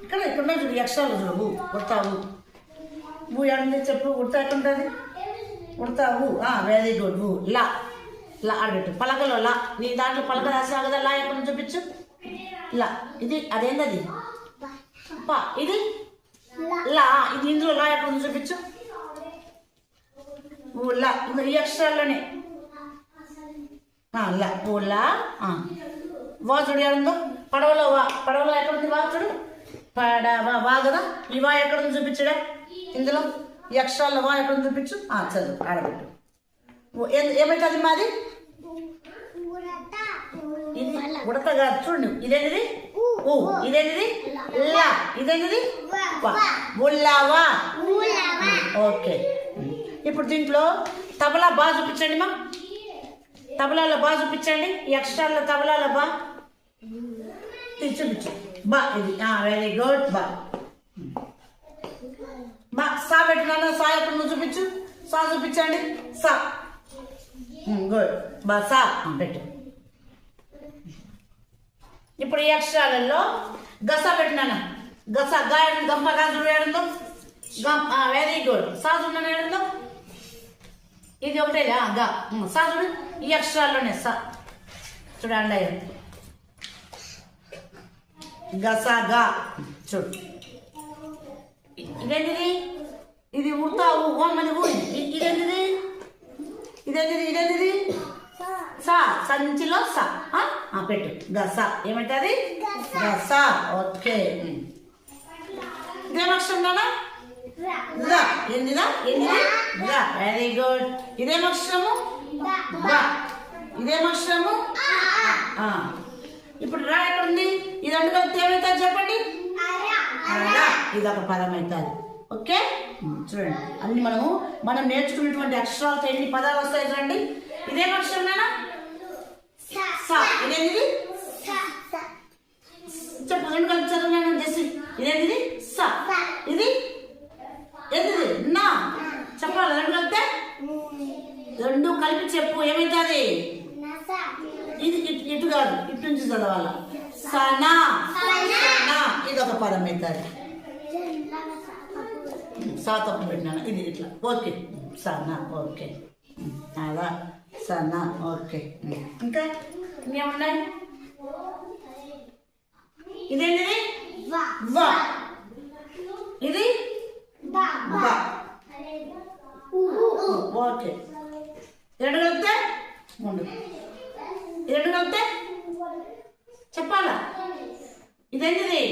ఇక్కడ ఇక్కడ చూడు అక్షరాలు చూడు ఉడతావు ఊ ఏంది చెప్పు ఉడతా ఎట్లుంటుంది ఉడతావు వెరీ గుడ్ ఊ లా లా ఆడబెట్టు పలకలో లా నీ దాంట్లో పలక రాసినా కదా లా ఎక్కడ చూపించు లా ఇది అదేంది అది పా ఇది లా ఇది ఇందులో లా ఎక్కడ చూపించు ఊళ్ళ ఈ అక్షరాల్లోనే లా ఊళ్ళ వా చూడు ఏడుందో పడవలో వా పడవలో ఎక్కడుంది వా చూడు పడవ వా కదా ఈ వా ఎక్కడుంది చూపించడా ఇందులో ఈ అక్షరాల్లో వా ఎక్కడుంది చూపించు చదువు ఆడబెట్టు ఏమైతుంది మాది ఇది ఉడత కాదు చూడు ఇదేంటిది ఊ ఇదేంటిది లా ఇదేంటిది ఉల్లావా ఓకే ఇప్పుడు దీంట్లో తబలా బాగా చూపించండి మా తబలాలో బాగా చూపించండి ఈ అక్షరాల్లో తబలాలో చూపించు బా ఇది వెరీ గుడ్ బా సా పెట్టినా సా ఎప్పుడు నువ్వు చూపించు సా చూపించండి సా గుడ్ బా సా పెట్టు ఇప్పుడు ఈ అక్షరాలలో గస పెట్టినాను గస గాయ గమ్మ గాజు ఏడుందో వెరీ గుడ్ సా చూడండి ఏడుందో ఇది ఒకటే గా సా చూడు ఈ అక్షరాల్లోనే సా చూడండి గసా గా చూడు ఇదేంటిది ఇది ఉడతావు ఓమని ఊ ఇదేంటిది ఇదేంటిది ఇదేంటిది సా సంచిలో సా పెట్టు గసా ఏమంటుంది గసా ఓకే ఇదేం అక్షరం నానా ఏందిదా ఏందిది వెరీ గుడ్ ఇదేం అక్షరము ఇదేం అక్షరము ఇప్పుడు రా ఎక్కడ ఉంది ఇది అంటు కలిపితే ఏమవుతుంది చెప్పండి ఇది ఒక పదం అవుతుంది ఓకే చూడండి అన్ని మనం నేర్చుకున్నటువంటి అక్షరాలతో ఎన్ని పదాలు వస్తాయి చూడండి ఇదేం అక్షరం నానా సా ఇదేంటిది చెప్పు రెండు కలిపి చదువు చేసి ఇదేంటిది సా ఇది ఏంటిది నా చెప్పాలి రెండు కలిపితే రెండు కలిపి చెప్పు ఏమవుతుంది ఇది ఇటు కాదు ఇటు నుంచి చదవాల సనా సనా ఇది ఒక పదం అవుతుంది సా తప్పు పెట్టినా ఇది ఇట్లా ఓకే సనా ఓకే అలా సనా ఓకే ఇంకా ఇంకేమున్నాయి ఇదేంటిది వా ఇది బా ఓకే రెండు కలిపితే ముందు రెండు కలిపితే చెప్పాలా ఇదేంటిది